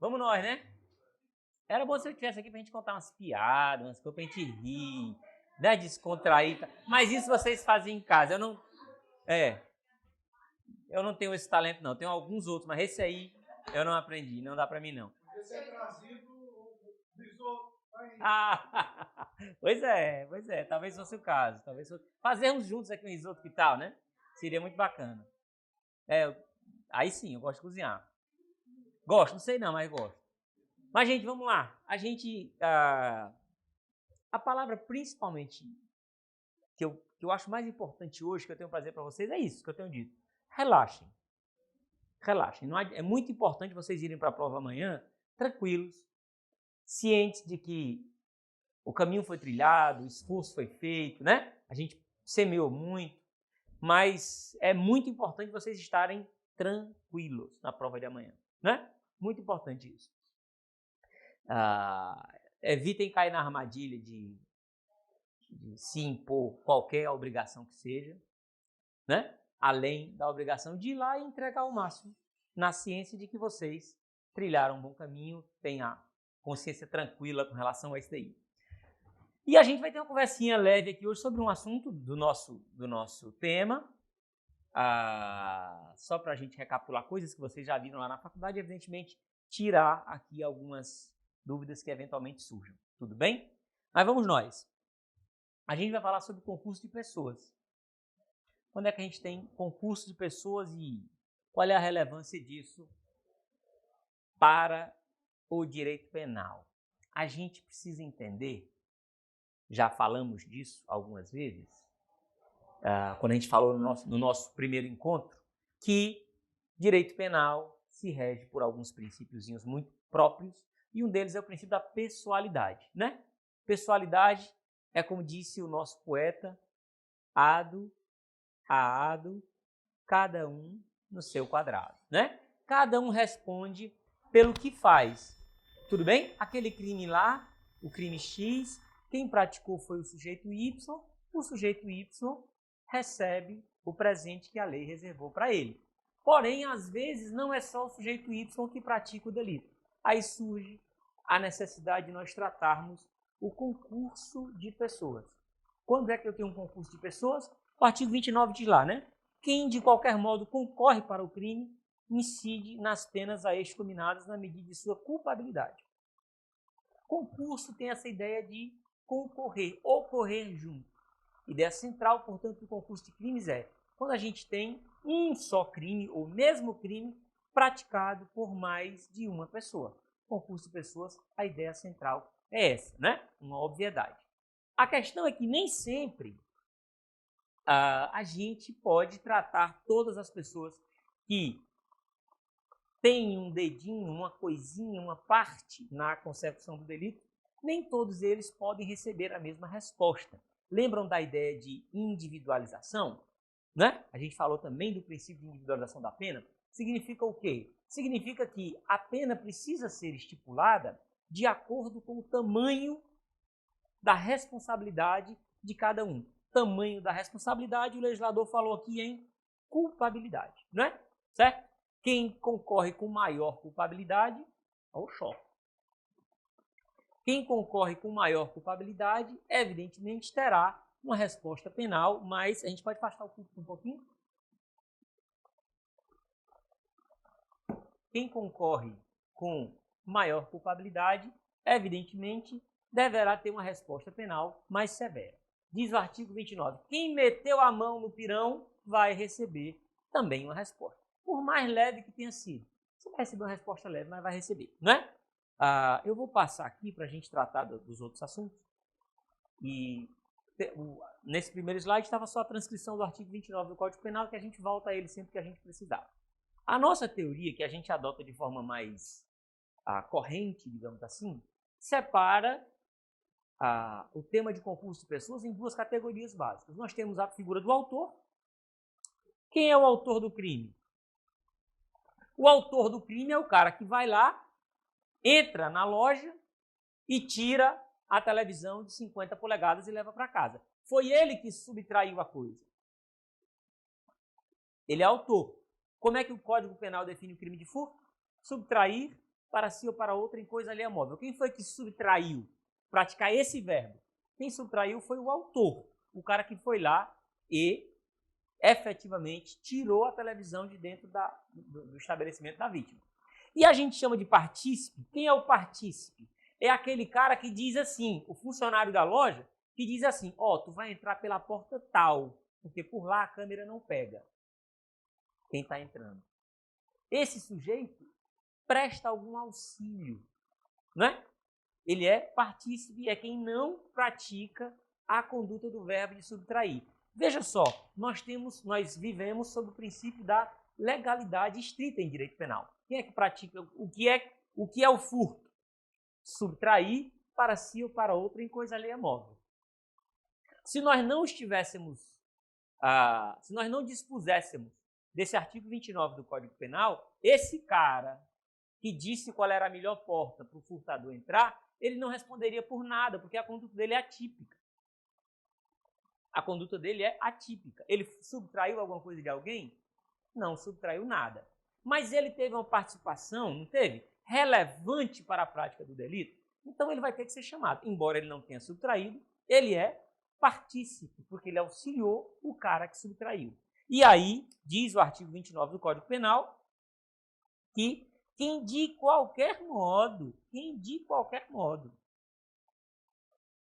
Vamos nós, né? Era bom se eu estivesse aqui pra gente contar umas piadas, umas coisas pra gente rir, né? Descontrair. Mas isso vocês fazem em casa. Eu não tenho esse talento, não. Tenho alguns outros, mas esse aí eu não aprendi. Não dá pra mim, não. Esse é trazido o risoto. Ah, pois é. Talvez fosse o caso. Fazermos juntos aqui um risoto, que tal, né? Seria muito bacana. Aí sim, eu gosto de cozinhar. Gosto, não sei não, mas gosto. Mas, gente, vamos lá. A palavra principalmente que eu acho mais importante hoje, que eu tenho prazer para vocês, é isso que eu tenho dito. Relaxem. Relaxem. É muito importante vocês irem para a prova amanhã tranquilos, cientes de que o caminho foi trilhado, o esforço foi feito, né? A gente semeou muito, mas é muito importante vocês estarem tranquilos na prova de amanhã, né? Muito importante isso. Evitem cair na armadilha de se impor qualquer obrigação que seja, né? Além da obrigação de ir lá e entregar o máximo, na ciência de que vocês trilharam um bom caminho, tenham a consciência tranquila com relação a isso daí. E a gente vai ter uma conversinha leve aqui hoje sobre um assunto do nosso tema, só para a gente recapitular coisas que vocês já viram lá na faculdade e, evidentemente, tirar aqui algumas dúvidas que eventualmente surjam. Tudo bem? Mas vamos nós. A gente vai falar sobre concurso de pessoas. Quando é que a gente tem concurso de pessoas e qual é a relevância disso para o direito penal? A gente precisa entender, já falamos disso algumas vezes, quando a gente falou no nosso primeiro encontro, que direito penal se rege por alguns princípiozinhos muito próprios e um deles é o princípio da pessoalidade, né? Pessoalidade é, como disse o nosso poeta, ado, cada um no seu quadrado, né? Cada um responde pelo que faz. Tudo bem? Aquele crime lá, o crime X, quem praticou foi o sujeito Y recebe o presente que a lei reservou para ele. Porém, às vezes, não é só o sujeito Y que pratica o delito. Aí surge a necessidade de nós tratarmos o concurso de pessoas. Quando é que eu tenho um concurso de pessoas? O artigo 29 diz lá, né? Quem, de qualquer modo, concorre para o crime, incide nas penas a este combinadas na medida de sua culpabilidade. Concurso tem essa ideia de concorrer, ocorrer junto. Ideia central, portanto, do concurso de crimes é quando a gente tem um só crime, ou mesmo crime, praticado por mais de uma pessoa. Concurso de pessoas, a ideia central é essa, né? Uma obviedade. A questão é que nem sempre a gente pode tratar todas as pessoas que têm um dedinho, uma coisinha, uma parte na consecução do delito, nem todos eles podem receber a mesma resposta. Lembram da ideia de individualização? Né? A gente falou também do princípio de individualização da pena. Significa o quê? Significa que a pena precisa ser estipulada de acordo com o tamanho da responsabilidade de cada um. Tamanho da responsabilidade, o legislador falou aqui em culpabilidade, não é? Certo? Quem concorre com maior culpabilidade, é o choque. Quem concorre com maior culpabilidade, evidentemente, terá uma resposta penal, mas a gente pode afastar o público um pouquinho? Quem concorre com maior culpabilidade, evidentemente, deverá ter uma resposta penal mais severa. Diz o artigo 29, quem meteu a mão no pirão vai receber também uma resposta, por mais leve que tenha sido. Você vai receber uma resposta leve, mas vai receber, não é? Eu vou passar aqui para a gente tratar dos outros assuntos. E nesse primeiro slide estava só a transcrição do artigo 29 do Código Penal, que a gente volta a ele sempre que a gente precisar. A nossa teoria, que a gente adota de forma mais corrente, digamos assim, separa o tema de concurso de pessoas em duas categorias básicas. Nós temos a figura do autor. Quem é o autor do crime? O autor do crime é o cara que vai lá, entra na loja e tira a televisão de 50 polegadas e leva para casa. Foi ele que subtraiu a coisa. Ele é autor. Como é que o Código Penal define o crime de furto? Subtrair para si ou para outra em coisa alheia móvel. Quem foi que subtraiu? Praticar esse verbo. Quem subtraiu foi o autor, o cara que foi lá e efetivamente tirou a televisão de dentro do estabelecimento da vítima. E a gente chama de partícipe. Quem é o partícipe? É aquele cara que diz assim, o funcionário da loja, que diz assim, ó, tu vai entrar pela porta tal, porque por lá a câmera não pega quem está entrando. Esse sujeito presta algum auxílio, né? Ele é partícipe, é quem não pratica a conduta do verbo de subtrair. Veja só, nós vivemos sob o princípio da legalidade estrita em direito penal. Quem é que pratica? O que é o furto? Subtrair para si ou para outro em coisa alheia móvel. Se nós não dispuséssemos desse artigo 29 do Código Penal, esse cara que disse qual era a melhor porta para o furtador entrar, ele não responderia por nada, porque a conduta dele é atípica. A conduta dele é atípica. Ele subtraiu alguma coisa de alguém? Não subtraiu nada. Mas ele teve uma participação, não teve? Relevante para a prática do delito? Então ele vai ter que ser chamado. Embora ele não tenha subtraído, ele é partícipe, porque ele auxiliou o cara que subtraiu. E aí, diz o artigo 29 do Código Penal, que quem de qualquer modo,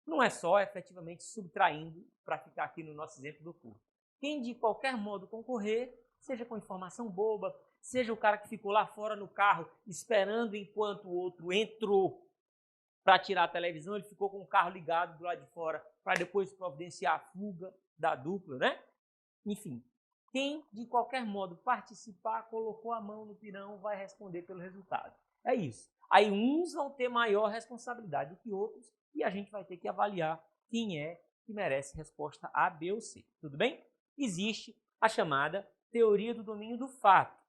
não é só efetivamente subtraindo, para ficar aqui no nosso exemplo do furto. Quem de qualquer modo concorrer, seja com informação boba, seja o cara que ficou lá fora no carro esperando enquanto o outro entrou para tirar a televisão, ele ficou com o carro ligado do lado de fora para depois providenciar a fuga da dupla, né? Enfim, quem de qualquer modo participar, colocou a mão no pirão, vai responder pelo resultado. É isso. Aí uns vão ter maior responsabilidade do que outros e a gente vai ter que avaliar quem é que merece resposta A, B ou C. Tudo bem? Existe a chamada teoria do domínio do fato.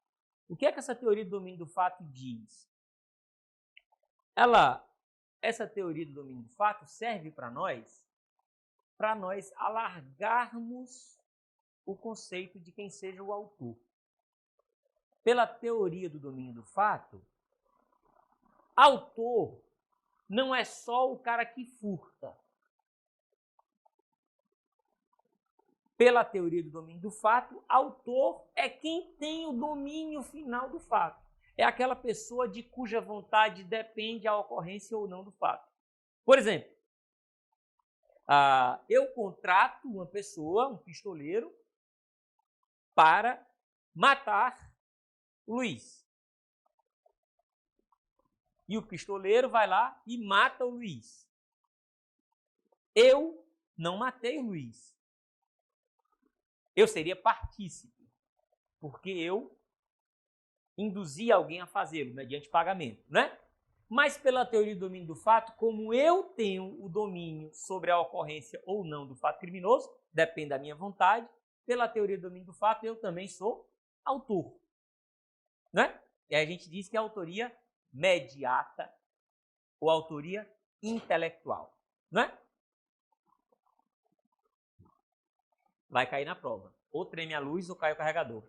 O que é que essa teoria do domínio do fato diz? Essa teoria do domínio do fato serve para nós alargarmos o conceito de quem seja o autor. Pela teoria do domínio do fato, autor não é só o cara que furta. Pela teoria do domínio do fato, autor é quem tem o domínio final do fato. É aquela pessoa de cuja vontade depende a ocorrência ou não do fato. Por exemplo, eu contrato uma pessoa, um pistoleiro, para matar o Luiz. E o pistoleiro vai lá e mata o Luiz. Eu não matei o Luiz. Eu seria partícipe, porque eu induzi alguém a fazê-lo mediante pagamento, né? Mas pela teoria do domínio do fato, como eu tenho o domínio sobre a ocorrência ou não do fato criminoso, depende da minha vontade, pela teoria do domínio do fato, eu também sou autor, né? E aí a gente diz que é autoria mediata ou autoria intelectual, né? Vai cair na prova. Ou treme a luz ou cai o carregador.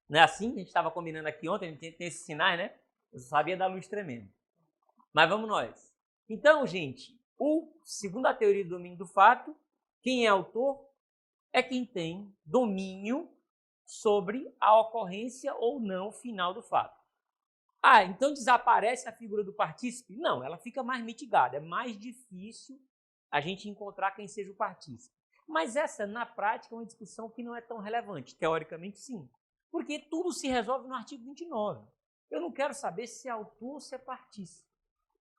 Não é assim? A gente estava combinando aqui ontem, a gente tem esses sinais, né? Eu sabia da luz tremendo. Mas vamos nós. Então, gente, segundo a teoria do domínio do fato, quem é autor é quem tem domínio sobre a ocorrência ou não final do fato. Então desaparece a figura do partícipe? Não, ela fica mais mitigada. É mais difícil a gente encontrar quem seja o partícipe. Mas essa, na prática, é uma discussão que não é tão relevante. Teoricamente, sim. Porque tudo se resolve no artigo 29. Eu não quero saber se é autor ou se é partícipe.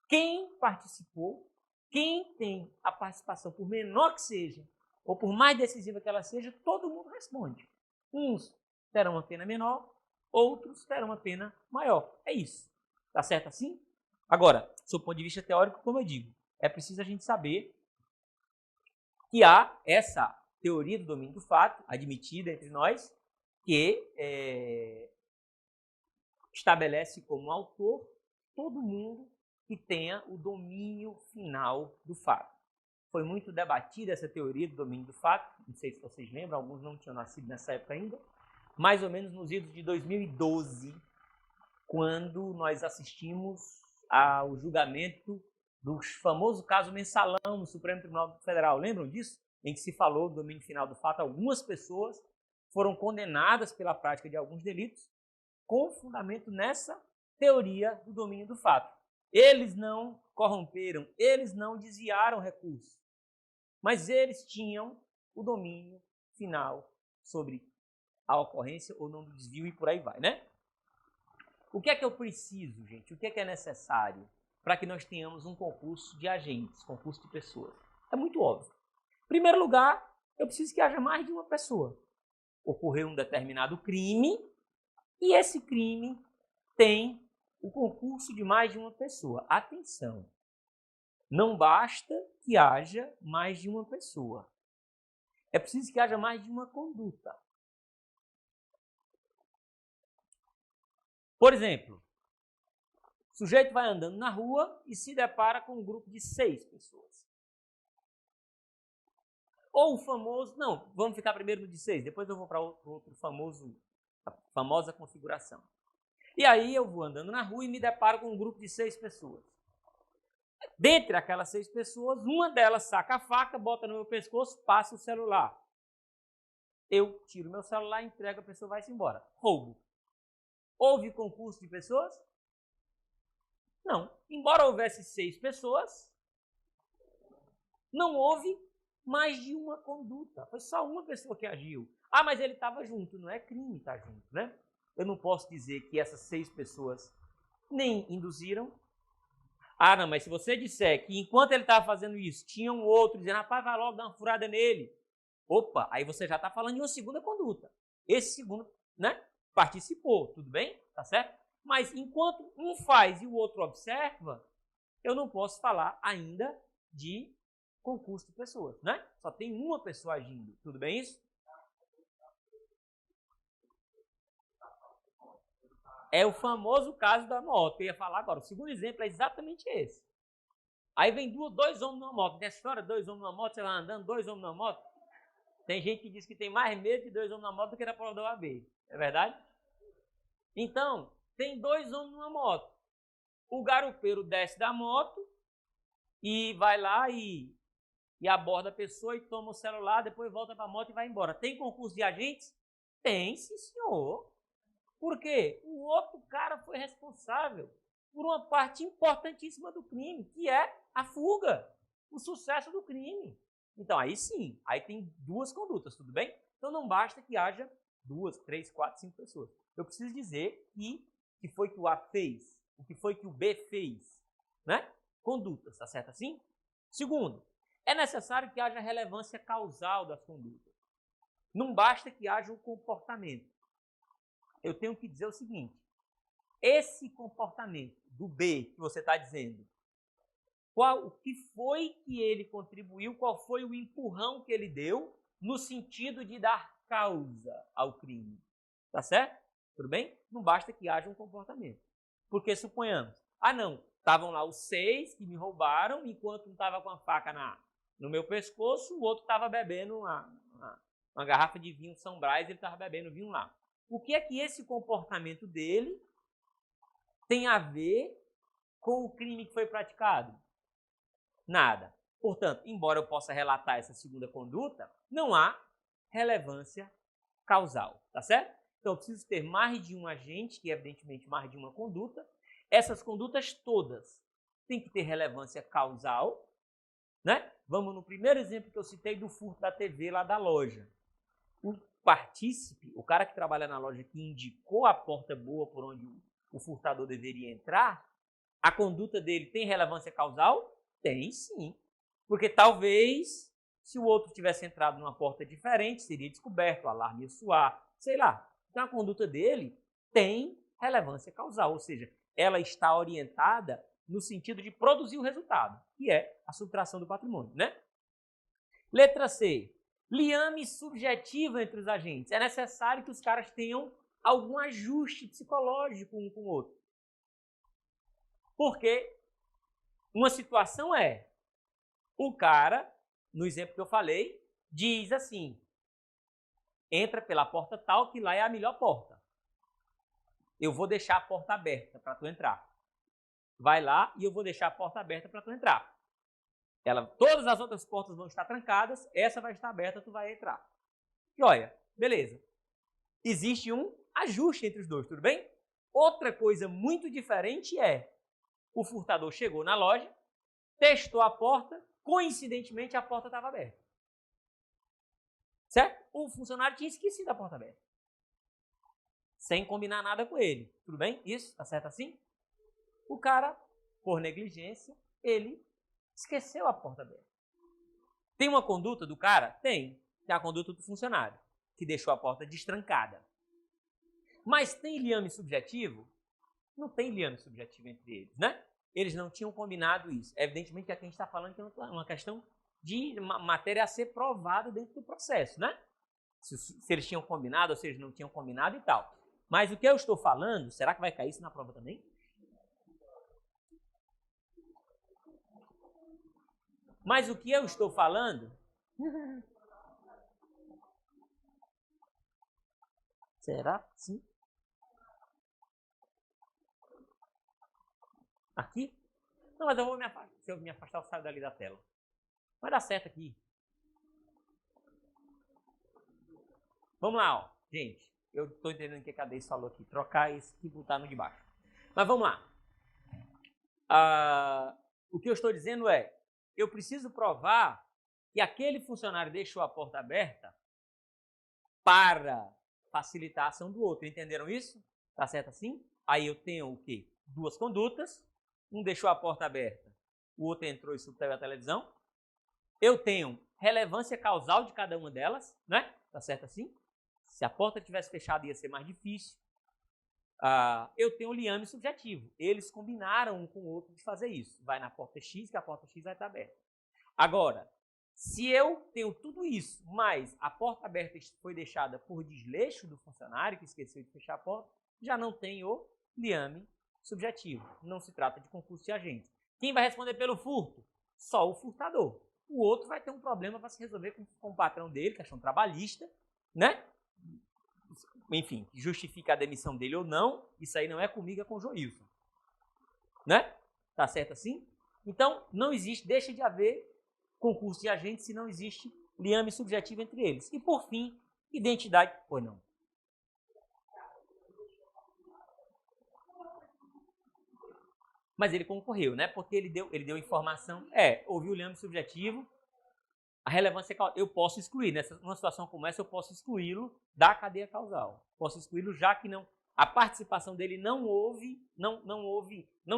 Quem participou, quem tem a participação, por menor que seja, ou por mais decisiva que ela seja, todo mundo responde. Uns terão uma pena menor, outros terão uma pena maior. É isso. Tá certo assim? Agora, do ponto de vista teórico, como eu digo, é preciso a gente saber que há essa teoria do domínio do fato, admitida entre nós, que estabelece como autor todo mundo que tenha o domínio final do fato. Foi muito debatida essa teoria do domínio do fato, não sei se vocês lembram, alguns não tinham nascido nessa época ainda, mais ou menos nos idos de 2012, quando nós assistimos ao julgamento do famoso caso Mensalão no Supremo Tribunal Federal. Lembram disso? Em que se falou do domínio final do fato. Algumas pessoas foram condenadas pela prática de alguns delitos com fundamento nessa teoria do domínio do fato. Eles não corromperam, eles não desviaram recursos, mas eles tinham o domínio final sobre a ocorrência ou não do desvio e por aí vai, né? O que é que eu preciso, gente? O que é necessário para que nós tenhamos um concurso de agentes, concurso de pessoas? É muito óbvio. Em primeiro lugar, eu preciso que haja mais de uma pessoa. Ocorreu um determinado crime e esse crime tem o concurso de mais de uma pessoa. Atenção! Não basta que haja mais de uma pessoa. É preciso que haja mais de uma conduta. Por exemplo, o sujeito vai andando na rua e se depara com um grupo de 6 pessoas. Ou o famoso... Não, vamos ficar primeiro no de 6, depois eu vou para outro a famosa configuração. E aí eu vou andando na rua e me deparo com um grupo de 6 pessoas. Dentre aquelas 6 pessoas, uma delas saca a faca, bota no meu pescoço, passa o celular. Eu tiro meu celular, entrego, a pessoa vai-se embora. Roubo. Houve concurso de pessoas? Não. Embora houvesse 6 pessoas, não houve mais de uma conduta. Foi só uma pessoa que agiu. Ah, mas ele estava junto. Não é crime estar junto, né? Eu não posso dizer que essas 6 pessoas nem induziram. Ah, não, mas se você disser que enquanto ele estava fazendo isso, tinha um outro dizendo, rapaz, vai logo dar uma furada nele. Opa, aí você já está falando de uma segunda conduta. Esse segundo, né, participou, tudo bem? Tá certo? Mas enquanto um faz e o outro observa, eu não posso falar ainda de concurso de pessoas, né? Só tem uma pessoa agindo, tudo bem isso? É o famoso caso da moto, eu ia falar agora. O segundo exemplo é exatamente esse. Aí vem 2 homens numa moto. Nessa história, 2 homens numa moto, você vai andando, 2 homens numa moto. Tem gente que diz que tem mais medo de 2 homens na moto do que da prova da OAB. É verdade? Então, tem 2 homens numa moto. O garupeiro desce da moto e vai lá e aborda a pessoa e toma o celular, depois volta para a moto e vai embora. Tem concurso de agentes? Tem, sim, senhor. Por quê? O outro cara foi responsável por uma parte importantíssima do crime, que é a fuga, o sucesso do crime. Então, aí sim, aí tem 2 condutas, tudo bem? Então, não basta que haja 2, 3, 4, 5 pessoas. Eu preciso dizer que foi que o A fez, o que foi que o B fez, né? Condutas, tá certo assim? Segundo, é necessário que haja relevância causal das condutas. Não basta que haja um comportamento. Eu tenho que dizer o seguinte, esse comportamento do B que você está dizendo, o que foi que ele contribuiu, qual foi o empurrão que ele deu no sentido de dar causa ao crime. Tá certo? Tudo bem? Não basta que haja um comportamento. Porque suponhamos, não, estavam lá os 6 que me roubaram, enquanto um estava com a faca no meu pescoço, o outro estava bebendo uma garrafa de vinho São Brás, ele estava bebendo vinho lá. O que é que esse comportamento dele tem a ver com o crime que foi praticado? Nada. Portanto, embora eu possa relatar essa segunda conduta, não há relevância causal, tá certo? Então, eu preciso ter mais de um agente, que é evidentemente mais de uma conduta. Essas condutas todas têm que ter relevância causal, né? Vamos no primeiro exemplo que eu citei do furto da TV lá da loja. O partícipe, o cara que trabalha na loja que indicou a porta boa por onde o furtador deveria entrar, a conduta dele tem relevância causal? Tem sim. Porque talvez, se o outro tivesse entrado numa porta diferente, seria descoberto, o alarme ia soar, sei lá. Então a conduta dele tem relevância causal, ou seja, ela está orientada no sentido de produzir o resultado, que é a subtração do patrimônio, né? Letra C. Liame subjetivo entre os agentes. É necessário que os caras tenham algum ajuste psicológico um com o outro. Porque uma situação é, o cara, no exemplo que eu falei, diz assim, entra pela porta tal, que lá é a melhor porta. eu vou deixar a porta aberta para tu entrar. Vai lá e eu vou deixar a porta aberta para tu entrar. Todas as outras portas vão estar trancadas, essa vai estar aberta, tu vai entrar. E olha, beleza. Existe um ajuste entre os dois, tudo bem? Outra coisa muito diferente é, o furtador chegou na loja, testou a porta, coincidentemente a porta estava aberta. Certo? O funcionário tinha esquecido a porta aberta. Sem combinar nada com ele. Tudo bem? Isso? Tá certo assim? O cara, por negligência, ele esqueceu a porta aberta. Tem uma conduta do cara? Tem. Tem a conduta do funcionário, que deixou a porta destrancada. Mas tem liame subjetivo? Não tem liame subjetivo entre eles, né? Eles não tinham combinado isso. Evidentemente que aqui a gente está falando que é uma questão de matéria a ser provada dentro do processo, né? Se eles tinham combinado ou se eles não tinham combinado e tal. Mas o que eu estou falando, será que vai cair isso na prova também? Mas o que eu estou falando... Será? Sim. Aqui? Não, mas eu vou me afastar. Se eu me afastar, eu saio dali da tela. Vai dar certo aqui. Vamos lá, ó. Gente. Eu estou entendendo o que a Deise falou aqui. Trocar esse aqui e botar no de baixo. Mas vamos lá. O que eu estou dizendo é, eu preciso provar que aquele funcionário deixou a porta aberta para facilitar a ação do outro. Entenderam isso? Tá certo assim? Aí eu tenho o quê? Duas condutas. Um deixou a porta aberta, o outro entrou e subtraiu a televisão. Eu tenho relevância causal de cada uma delas, né? Tá certo assim? Se a porta tivesse fechada ia ser mais difícil. Eu tenho o liame subjetivo. Eles combinaram um com o outro de fazer isso. Vai na porta X, que a porta X vai estar aberta. Agora, se eu tenho tudo isso, mas a porta aberta foi deixada por desleixo do funcionário, que esqueceu de fechar a porta, já não tem o liame subjetivo. Não se trata de concurso de agentes. Quem vai responder pelo furto? Só o furtador. O outro vai ter um problema para se resolver com o patrão dele, questão trabalhista, né? Enfim, justifica a demissão dele ou não, isso aí não é comigo, é com o Joilson. Né? Tá certo assim? Então, não existe, deixa de haver concurso de agentes se não existe liame subjetivo entre eles. E, por fim, identidade... Ou não. Mas ele concorreu, né? Porque ele deu informação. Houve o liame subjetivo, a relevância causal. Eu posso excluir, numa situação como essa, eu posso excluí-lo da cadeia causal. Posso excluí-lo já que não, a participação dele não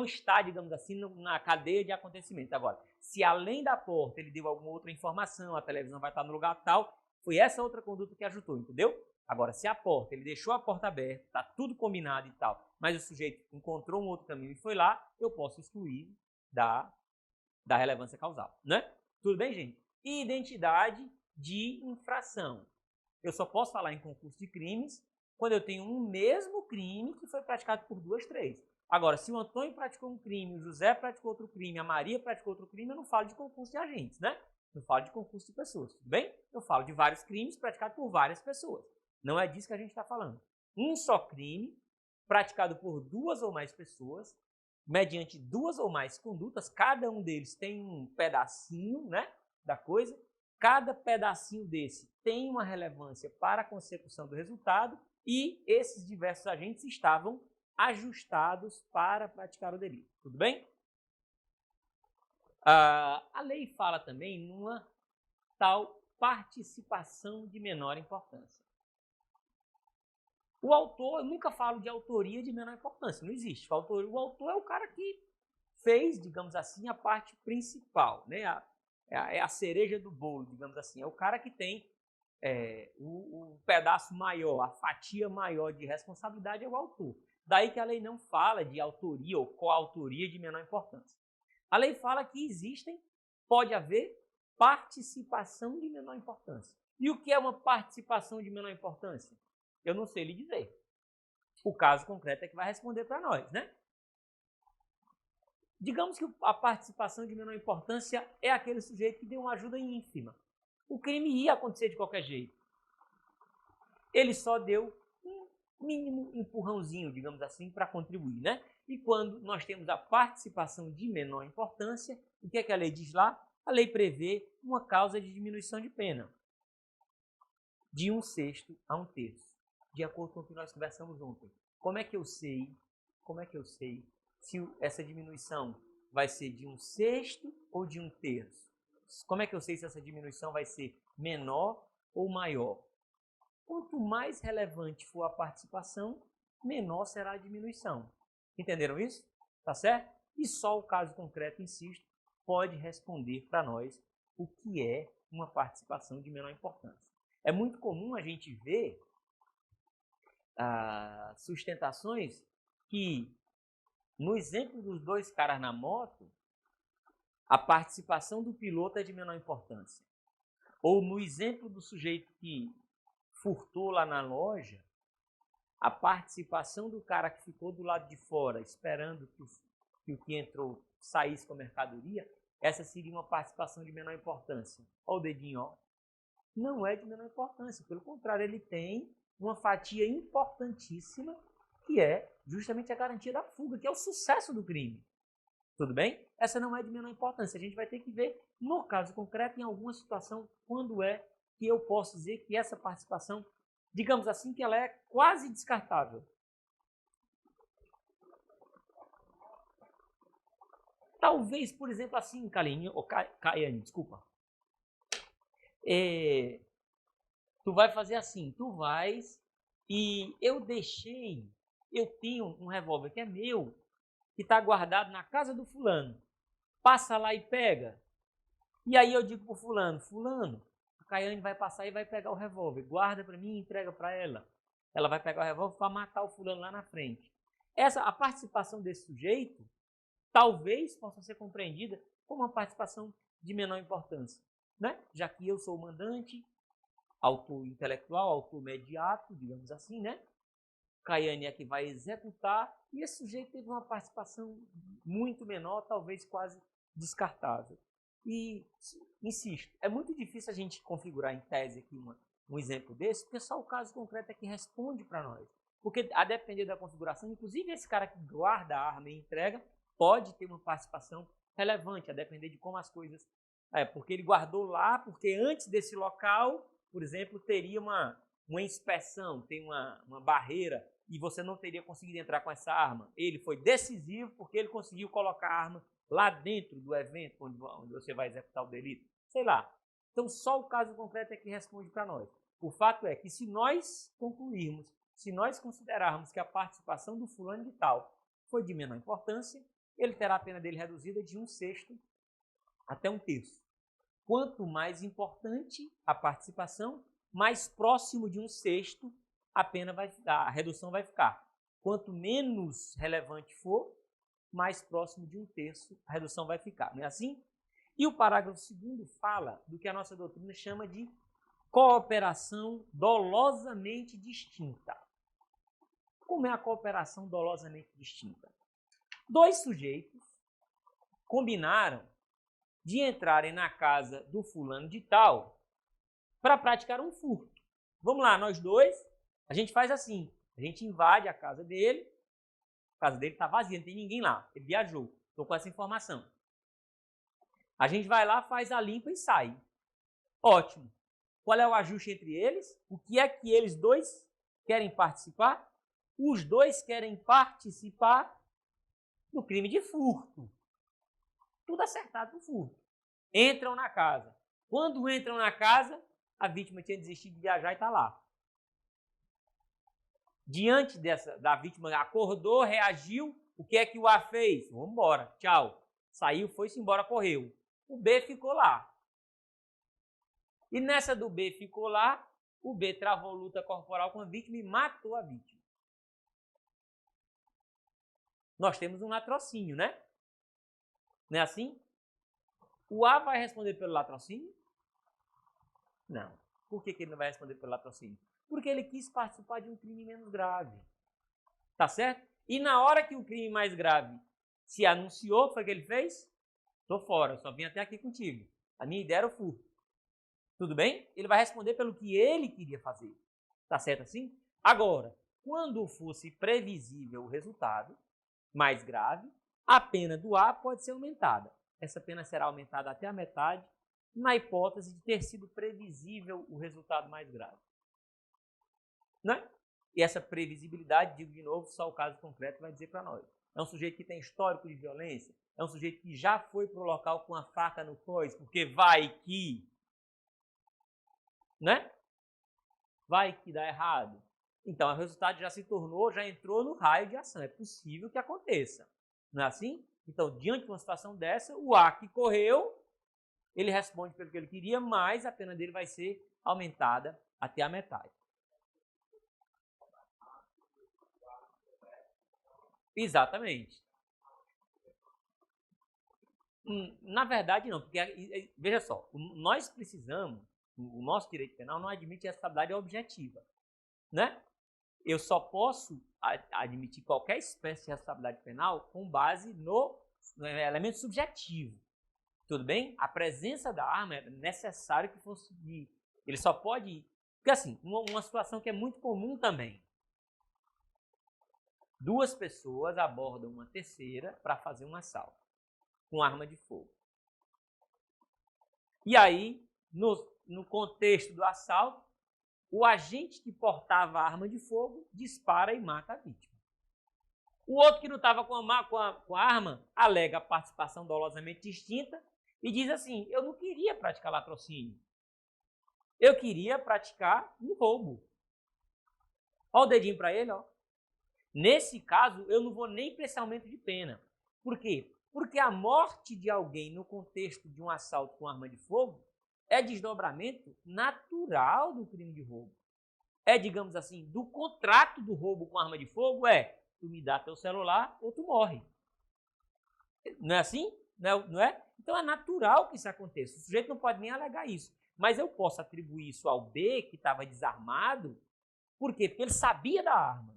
está, digamos assim, na cadeia de acontecimento. Agora, se além da porta ele deu alguma outra informação, a televisão vai estar no lugar tal, foi essa outra conduta que ajudou, entendeu? Agora, se a porta, ele deixou a porta aberta, está tudo combinado e tal, mas o sujeito encontrou um outro caminho e foi lá, eu posso excluir da relevância causal, né? Tudo bem, gente? Identidade de infração. Eu só posso falar em concurso de crimes quando eu tenho um mesmo crime que foi praticado por duas, três. Agora, se o Antônio praticou um crime, o José praticou outro crime, a Maria praticou outro crime, eu não falo de concurso de agentes, né? Eu falo de concurso de pessoas, tudo bem? Eu falo de vários crimes praticados por várias pessoas. Não é disso que a gente está falando. Um só crime, praticado por duas ou mais pessoas, mediante duas ou mais condutas, cada um deles tem um pedacinho, né, da coisa, cada pedacinho desse tem uma relevância para a consecução do resultado e esses diversos agentes estavam ajustados para praticar o delito. Tudo bem? A lei fala também numa tal participação de menor importância. O autor, eu nunca falo de autoria de menor importância, não existe. O autor é o cara que fez, digamos assim, a parte principal, né? É a cereja do bolo, digamos assim. É o cara que tem o pedaço maior, a fatia maior de responsabilidade é o autor. Daí que a lei não fala de autoria ou coautoria de menor importância. A lei fala que pode haver participação de menor importância. E o que é uma participação de menor importância? Eu não sei lhe dizer. O caso concreto é que vai responder para nós, né? Digamos que a participação de menor importância é aquele sujeito que deu uma ajuda ínfima. O crime ia acontecer de qualquer jeito. Ele só deu mínimo empurrãozinho, digamos assim, para contribuir, né? E quando nós temos a participação de menor importância, o que é que a lei diz lá? A lei prevê uma causa de diminuição de pena, de 1/6 a 1/3, de acordo com o que nós conversamos ontem. Como é que eu sei se essa diminuição vai ser de 1/6 ou de 1/3? Como é que eu sei se essa diminuição vai ser menor ou maior? Quanto mais relevante for a participação, menor será a diminuição. Entenderam isso? Tá certo? E só o caso concreto, insisto, pode responder para nós o que é uma participação de menor importância. É muito comum a gente ver sustentações que, no exemplo dos 2 caras na moto, a participação do piloto é de menor importância. Ou no exemplo do sujeito que furtou lá na loja, a participação do cara que ficou do lado de fora esperando que o que entrou saísse com a mercadoria, essa seria uma participação de menor importância. Olha o dedinho, ó. Não é de menor importância, pelo contrário, ele tem uma fatia importantíssima, que é justamente a garantia da fuga, que é o sucesso do crime. Tudo bem? Essa não é de menor importância. A gente vai ter que ver, no caso concreto, em alguma situação, quando é que eu posso dizer que essa participação, digamos assim, que ela é quase descartável. Talvez, por exemplo, assim, Caiane, desculpa. Tu vai fazer assim, tu vais e eu tenho um revólver que é meu, que está guardado na casa do fulano. Passa lá e pega. E aí eu digo pro fulano, a Caiane vai passar e vai pegar o revólver. Guarda para mim e entrega para ela. Ela vai pegar o revólver para matar o fulano lá na frente. A participação desse sujeito talvez possa ser compreendida como uma participação de menor importância, né? Já que eu sou o mandante, autor intelectual, autor imediato, digamos assim, né? Caiane é que vai executar, e esse sujeito teve uma participação muito menor, talvez quase descartável. E, insisto, é muito difícil a gente configurar em tese aqui um exemplo desse, porque só o caso concreto é que responde para nós. Porque, a depender da configuração, inclusive esse cara que guarda a arma e entrega, pode ter uma participação relevante, a depender de como as coisas... porque ele guardou lá, porque antes desse local, por exemplo, teria uma inspeção, tem uma barreira, e você não teria conseguido entrar com essa arma. Ele foi decisivo porque ele conseguiu colocar a arma lá dentro do evento onde você vai executar o delito. Sei lá. Então, só o caso concreto é que responde para nós. O fato é que se nós concluirmos, se nós considerarmos que a participação do fulano de tal foi de menor importância, ele terá a pena dele reduzida de 1/6 até 1/3. Quanto mais importante a participação, mais próximo de 1/6 a redução vai ficar. Quanto menos relevante for, mais próximo de 1/3 a redução vai ficar. Não é assim? E o parágrafo 2º fala do que a nossa doutrina chama de cooperação dolosamente distinta. Como é a cooperação dolosamente distinta? 2 sujeitos combinaram de entrarem na casa do fulano de tal para praticar um furto. Vamos lá, nós dois, a gente faz assim, a gente invade a casa dele está vazia, não tem ninguém lá, ele viajou, estou com essa informação. A gente vai lá, faz a limpa e sai. Ótimo. Qual é o ajuste entre eles? O que é que eles dois querem participar? Os dois querem participar do crime de furto. Tudo acertado no furto. Entram na casa. Quando entram na casa, a vítima tinha desistido de viajar e está lá. Diante da vítima, acordou, reagiu, o que é que o A fez? Vamos embora, tchau. Saiu, foi-se embora, correu. O B ficou lá. E nessa do B ficou lá, o B travou luta corporal com a vítima e matou a vítima. Nós temos um latrocínio, né? Não é assim? O A vai responder pelo latrocínio? Não. Por que ele não vai responder pelo latrocínio? Porque ele quis participar de um crime menos grave. Tá certo? E na hora que o crime mais grave se anunciou, foi o que ele fez? Estou fora, só vim até aqui contigo. A minha ideia era o furto. Tudo bem? Ele vai responder pelo que ele queria fazer. Tá certo assim? Agora, quando fosse previsível o resultado mais grave, a pena do A pode ser aumentada. Essa pena será aumentada até a metade, na hipótese de ter sido previsível o resultado mais grave. Né? E essa previsibilidade, digo de novo, só o caso concreto vai dizer para nós. É um sujeito que tem histórico de violência, é um sujeito que já foi para o local com a faca no cois, porque vai que, né? Vai que dá errado. Então, o resultado já se tornou, já entrou no raio de ação. É possível que aconteça. Não é assim? Então, diante de uma situação dessa, o A que correu, ele responde pelo que ele queria, mas a pena dele vai ser aumentada até a metade. Exatamente. Na verdade, não, porque, veja só, nós precisamos, o nosso direito penal não admite responsabilidade objetiva, né? Eu só posso admitir qualquer espécie de responsabilidade penal com base no elemento subjetivo, tudo bem? A presença da arma é necessário que fosse, ele só pode, porque assim, uma situação que é muito comum também, duas pessoas abordam uma terceira para fazer um assalto com arma de fogo. E aí, no contexto do assalto, o agente que portava a arma de fogo dispara e mata a vítima. O outro que não estava com a arma alega participação dolosamente distinta e diz assim, eu não queria praticar latrocínio. Eu queria praticar um roubo. Olha o dedinho para ele, ó. Nesse caso, eu não vou nem para esse aumento de pena. Por quê? Porque a morte de alguém no contexto de um assalto com arma de fogo é desdobramento natural do crime de roubo. É, digamos assim, do contrato do roubo com arma de fogo tu me dá teu celular ou tu morre. Não é assim? Não é? Então é natural que isso aconteça. O sujeito não pode nem alegar isso. Mas eu posso atribuir isso ao B, que estava desarmado. Por quê? Porque ele sabia da arma.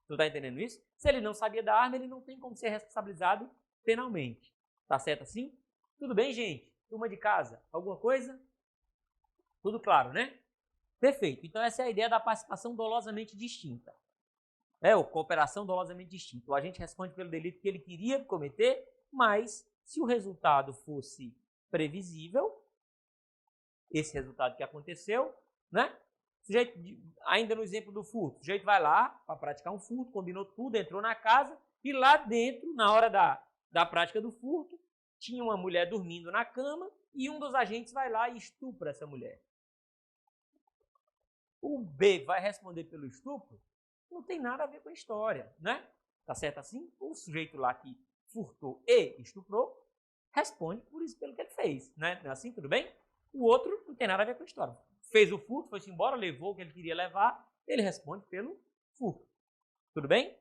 Tu está entendendo isso? Se ele não sabia da arma, ele não tem como ser responsabilizado penalmente. Tá certo assim? Tudo bem, gente? Turma de casa, alguma coisa? Tudo claro, né? Perfeito. Então essa é a ideia da participação dolosamente distinta. Ou cooperação dolosamente distinta. O agente responde pelo delito que ele queria cometer, mas se o resultado fosse previsível, esse resultado que aconteceu, né? O sujeito, ainda no exemplo do furto, o sujeito vai lá para praticar um furto, combinou tudo, entrou na casa e lá dentro, na hora da prática do furto, tinha uma mulher dormindo na cama e um dos agentes vai lá e estupra essa mulher. O B vai responder pelo estupro? Não tem nada a ver com a história, né? Tá certo assim? O sujeito lá que furtou e estuprou responde por isso, pelo que ele fez, né? Não é assim? Tudo bem? O outro não tem nada a ver com a história. Fez o furto, foi-se embora, levou o que ele queria levar, ele responde pelo furto. Tudo bem?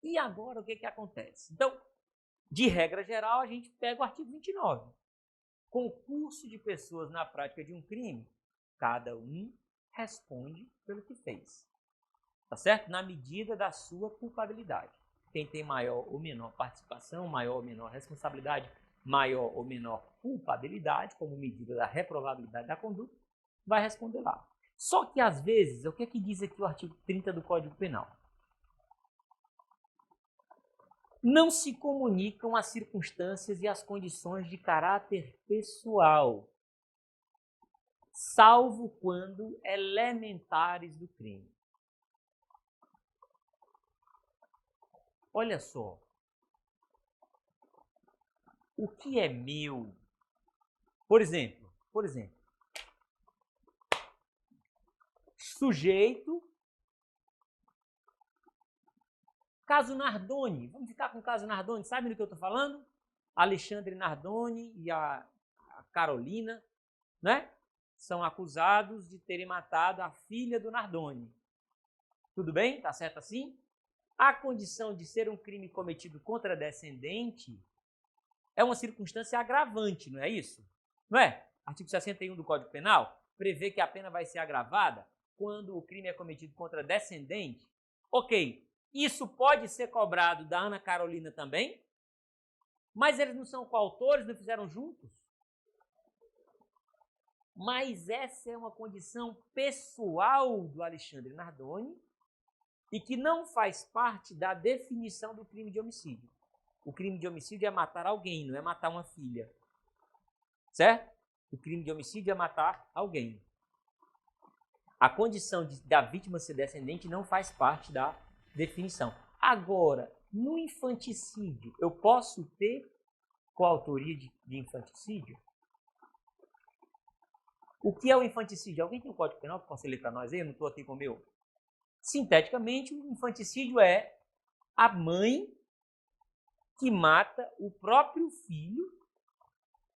E agora o que acontece? Então, de regra geral, a gente pega o artigo 29. Concurso de pessoas na prática de um crime, cada um responde pelo que fez. Tá certo? Na medida da sua culpabilidade. Quem tem maior ou menor participação, maior ou menor responsabilidade, maior ou menor culpabilidade, como medida da reprovabilidade da conduta, vai responder lá. Só que, às vezes, o que é que diz aqui o artigo 30 do Código Penal? Não se comunicam as circunstâncias e as condições de caráter pessoal, salvo quando elementares do crime. Olha só. O que é meu? Por exemplo, sujeito, caso Nardoni, vamos ficar com o caso Nardoni, sabe do que eu estou falando? Alexandre Nardoni e a Carolina, né? São acusados de terem matado a filha do Nardoni. Tudo bem? Tá certo assim? A condição de ser um crime cometido contra descendente é uma circunstância agravante, não é isso? Não é? Artigo 61 do Código Penal prevê que a pena vai ser agravada quando o crime é cometido contra descendente. Ok, isso pode ser cobrado da Ana Carolina também, mas eles não são coautores, não fizeram juntos? Mas essa é uma condição pessoal do Alexandre Nardoni e que não faz parte da definição do crime de homicídio. O crime de homicídio é matar alguém, não é matar uma filha. Certo? O crime de homicídio é matar alguém. A condição da vítima ser descendente não faz parte da definição. Agora, no infanticídio, eu posso ter coautoria de infanticídio? O que é o infanticídio? Alguém tem um código penal que possa ler para nós aí? Eu não estou aqui com o meu. Sinteticamente, o infanticídio é a mãe que mata o próprio filho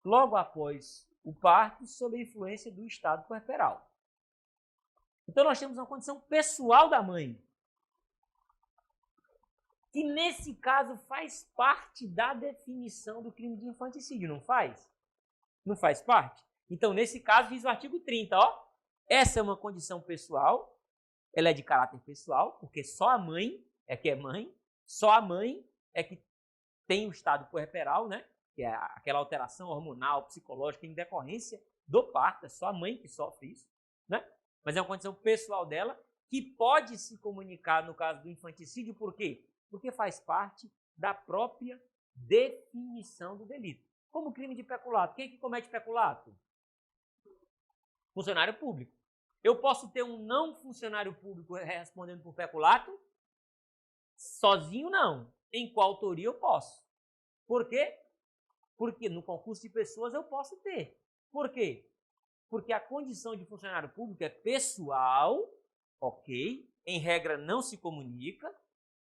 logo após o parto sob a influência do estado puerperal. Então, nós temos uma condição pessoal da mãe, que nesse caso faz parte da definição do crime de infanticídio, não faz? Não faz parte? Então, nesse caso, diz o artigo 30, ó, essa é uma condição pessoal, ela é de caráter pessoal, porque só a mãe é que é mãe, só a mãe é que tem o estado puerperal, né? Que é aquela alteração hormonal, psicológica em decorrência do parto, é só a mãe que sofre isso, né? Mas é uma condição pessoal dela que pode se comunicar no caso do infanticídio, por quê? Porque faz parte da própria definição do delito. Como crime de peculato. Quem é que comete peculato? Funcionário público. Eu posso ter um não funcionário público respondendo por peculato? Sozinho não. Em coautoria eu posso. Por quê? Porque no concurso de pessoas eu posso ter. Por quê? Porque a condição de funcionário público é pessoal, ok, em regra não se comunica,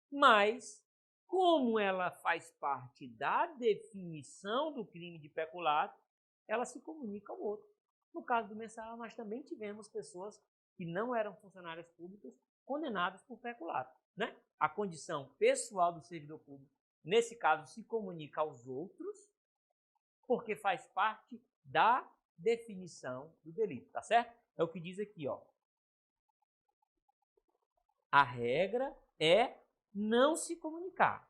mas como ela faz parte da definição do crime de peculato, ela se comunica ao outro. No caso do mensalão, nós também tivemos pessoas que não eram funcionárias públicas condenadas por peculato, né? A condição pessoal do servidor público, nesse caso, se comunica aos outros, porque faz parte da definição do delito, tá certo? É o que diz aqui, ó. A regra é não se comunicar.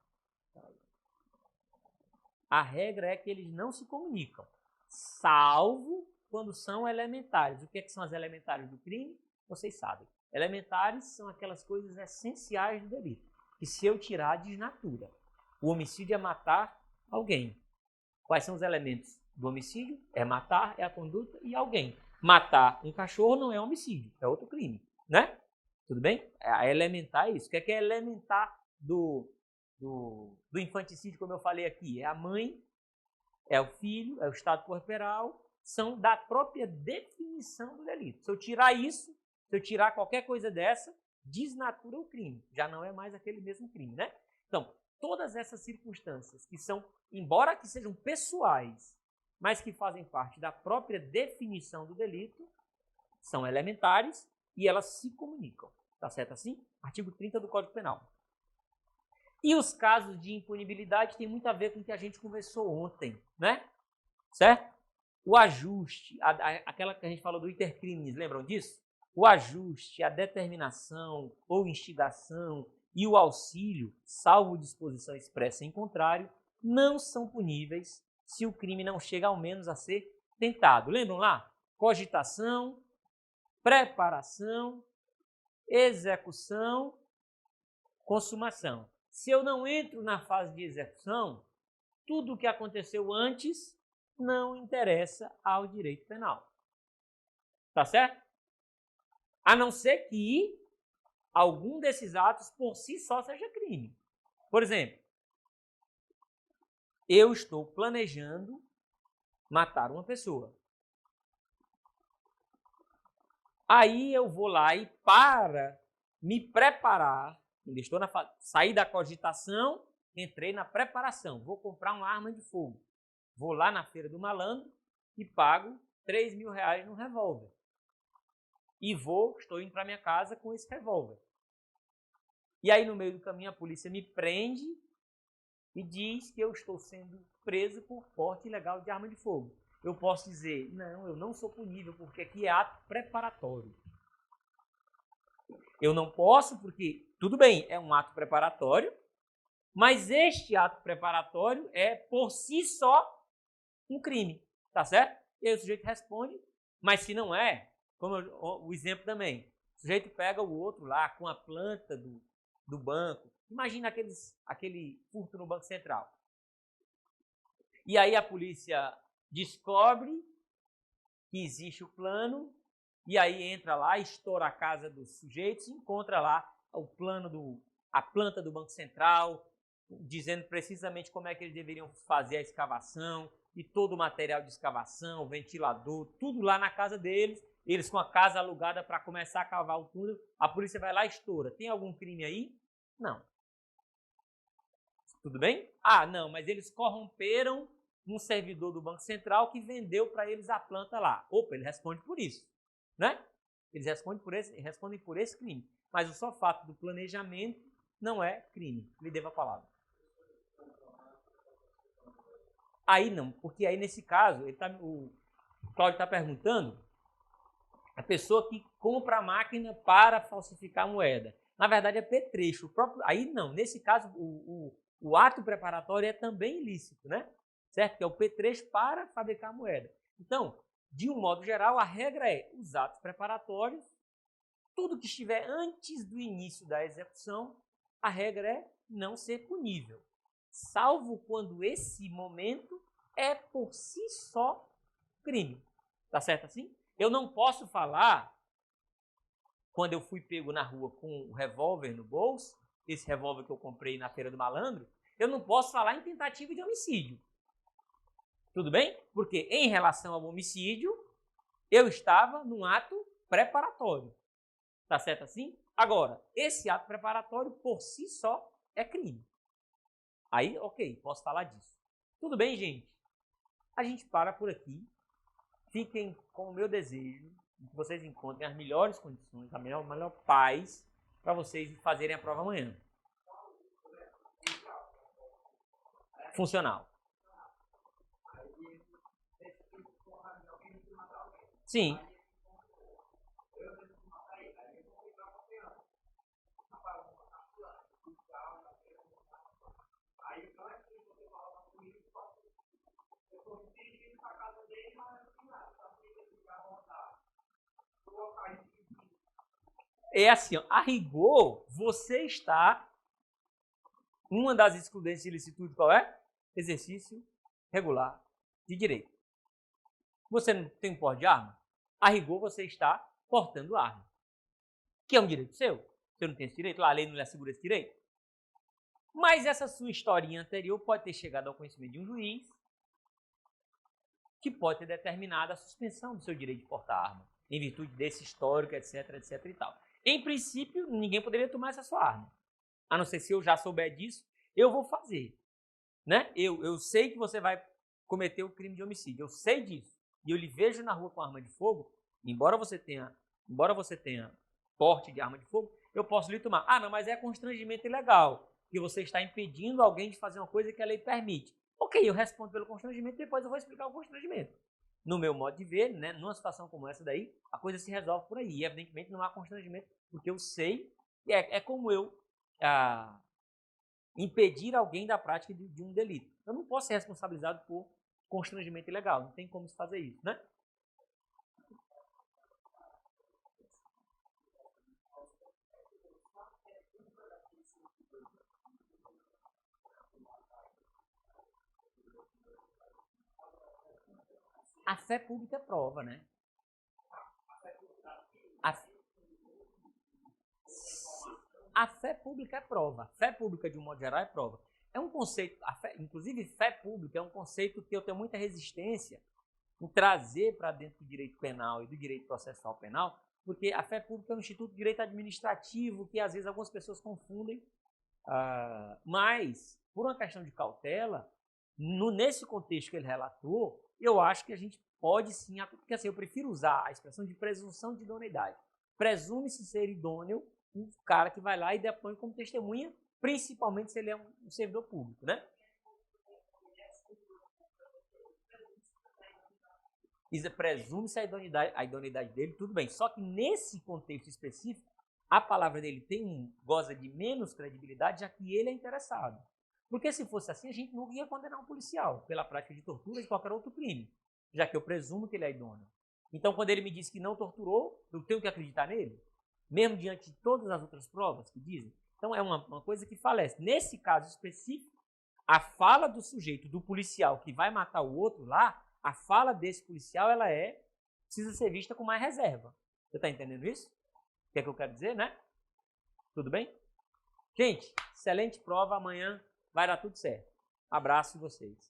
A regra é que eles não se comunicam, salvo quando são elementares. O que são as elementares do crime? Vocês sabem. Elementares são aquelas coisas essenciais do delito, que se eu tirar, desnatura. O homicídio é matar alguém. Quais são os elementos do homicídio? É matar, é a conduta e alguém. Matar um cachorro não é homicídio, é outro crime, né? Tudo bem? A elementar é isso. O que é elementar do infanticídio, como eu falei aqui? É a mãe, é o filho, é o estado corporal, são da própria definição do delito. Se eu tirar isso, se eu tirar qualquer coisa dessa, desnatura o crime. Já não é mais aquele mesmo crime, né? Então, todas essas circunstâncias que são, embora que sejam pessoais, mas que fazem parte da própria definição do delito, são elementares e elas se comunicam. Tá certo assim? Artigo 30 do Código Penal. E os casos de impunibilidade têm muito a ver com o que a gente conversou ontem, né? Certo? O ajuste, aquela que a gente falou do intercrimes, lembram disso? O ajuste, a determinação ou instigação e o auxílio, salvo disposição expressa em contrário, não são puníveis se o crime não chega ao menos a ser tentado. Lembram lá? Cogitação, preparação, execução, consumação. Se eu não entro na fase de execução, tudo o que aconteceu antes não interessa ao direito penal. Tá certo? A não ser que algum desses atos por si só seja crime. Por exemplo, eu estou planejando matar uma pessoa. Aí eu vou lá e, para me preparar, estou saí da cogitação, entrei na preparação, vou comprar uma arma de fogo. Vou lá na feira do malandro e pago R$3.000 no revólver. E estou indo para minha casa com esse revólver. E aí no meio do caminho a polícia me prende e diz que eu estou sendo preso por porte ilegal de arma de fogo. Eu posso dizer, não, eu não sou punível, porque aqui é ato preparatório. Eu não posso, porque, tudo bem, é um ato preparatório, mas este ato preparatório é, por si só, um crime, tá certo? E aí o sujeito responde Mas se não é, como o exemplo também, o sujeito pega o outro lá com a planta do banco. Imagina aquele furto no Banco Central. E aí a polícia descobre que existe o plano, e aí entra lá, estoura a casa dos sujeitos, encontra lá o plano a planta do Banco Central, dizendo precisamente como é que eles deveriam fazer a escavação, e todo o material de escavação, ventilador, tudo lá na casa deles, eles com a casa alugada para começar a cavar o túnel, a polícia vai lá e estoura. Tem algum crime aí? Não. Tudo bem? Ah, não, mas eles corromperam um servidor do Banco Central que vendeu para eles a planta lá. Opa, ele responde por isso, né? Eles respondem por esse crime. Mas o só fato do planejamento não é crime. Lhe devo a palavra. Aí não, porque aí nesse caso, o Cláudio está perguntando a pessoa que compra a máquina para falsificar a moeda. Na verdade é petrecho. Aí não, nesse caso o ato preparatório é também ilícito, né? Certo? Que é o petrecho para fabricar a moeda. Então, de um modo geral, a regra é os atos preparatórios, tudo que estiver antes do início da execução, a regra é não ser punível, salvo quando esse momento é por si só crime. Tá certo assim? Eu não posso falar, quando eu fui pego na rua com um revólver no bolso, esse revólver que eu comprei na Feira do Malandro, eu não posso falar em tentativa de homicídio. Tudo bem? Porque em relação ao homicídio, eu estava num ato preparatório. Tá certo assim? Agora, esse ato preparatório por si só é crime. Aí, ok, posso falar disso. Tudo bem, gente? A gente para por aqui. Fiquem com o meu desejo de que vocês encontrem as melhores condições, a melhor paz para vocês fazerem a prova amanhã. Funcional. Sim. É assim, ó, a rigor, você está... Uma das excludentes de ilicitude qual é? Exercício regular de direito. Você não tem um porte de arma? A rigor, você está portando arma. Que é um direito seu. Você não tem esse direito? Lá a lei não lhe assegura esse direito. Mas essa sua historinha anterior pode ter chegado ao conhecimento de um juiz que pode ter determinado a suspensão do seu direito de portar arma, em virtude desse histórico, etc, etc e tal. Em princípio, ninguém poderia tomar essa sua arma. A não ser se eu já souber disso, eu vou fazer. Né? Eu sei que você vai cometer o crime de homicídio, eu sei disso. E eu lhe vejo na rua com arma de fogo, embora você tenha porte de arma de fogo, eu posso lhe tomar. Ah, não, mas é constrangimento ilegal, que você está impedindo alguém de fazer uma coisa que a lei permite. Ok, eu respondo pelo constrangimento, depois eu vou explicar o constrangimento. No meu modo de ver, né, numa situação como essa daí, a coisa se resolve por aí. E, evidentemente, não há constrangimento, porque eu sei, é como eu impedir alguém da prática de um delito. Eu não posso ser responsabilizado por constrangimento ilegal, não tem como se fazer isso, né? A fé pública é prova, né? A fé pública é prova. A fé pública, de um modo geral, é prova. É um conceito, inclusive fé pública é um conceito que eu tenho muita resistência em trazer para dentro do direito penal e do direito processual penal, porque a fé pública é um instituto de direito administrativo que às vezes algumas pessoas confundem, mas por uma questão de cautela, nesse contexto que ele relatou, eu acho que a gente pode sim, porque assim, eu prefiro usar a expressão de presunção de idoneidade. Presume-se ser idôneo um cara que vai lá e depõe como testemunha, principalmente se ele é um servidor público, né? Presume-se a idoneidade dele, tudo bem. Só que nesse contexto específico, a palavra dele goza de menos credibilidade, já que ele é interessado. Porque se fosse assim, a gente não ia condenar um policial pela prática de tortura ou de qualquer outro crime, já que eu presumo que ele é idôneo. Então, quando ele me diz que não torturou, eu tenho que acreditar nele? Mesmo diante de todas as outras provas que dizem? Então, é uma coisa que falece. Nesse caso específico, a fala do sujeito, do policial que vai matar o outro lá, a fala desse policial, precisa ser vista com mais reserva. Você está entendendo isso? O que é que eu quero dizer, né? Tudo bem? Gente, excelente prova. Amanhã vai dar tudo certo. Abraço em vocês.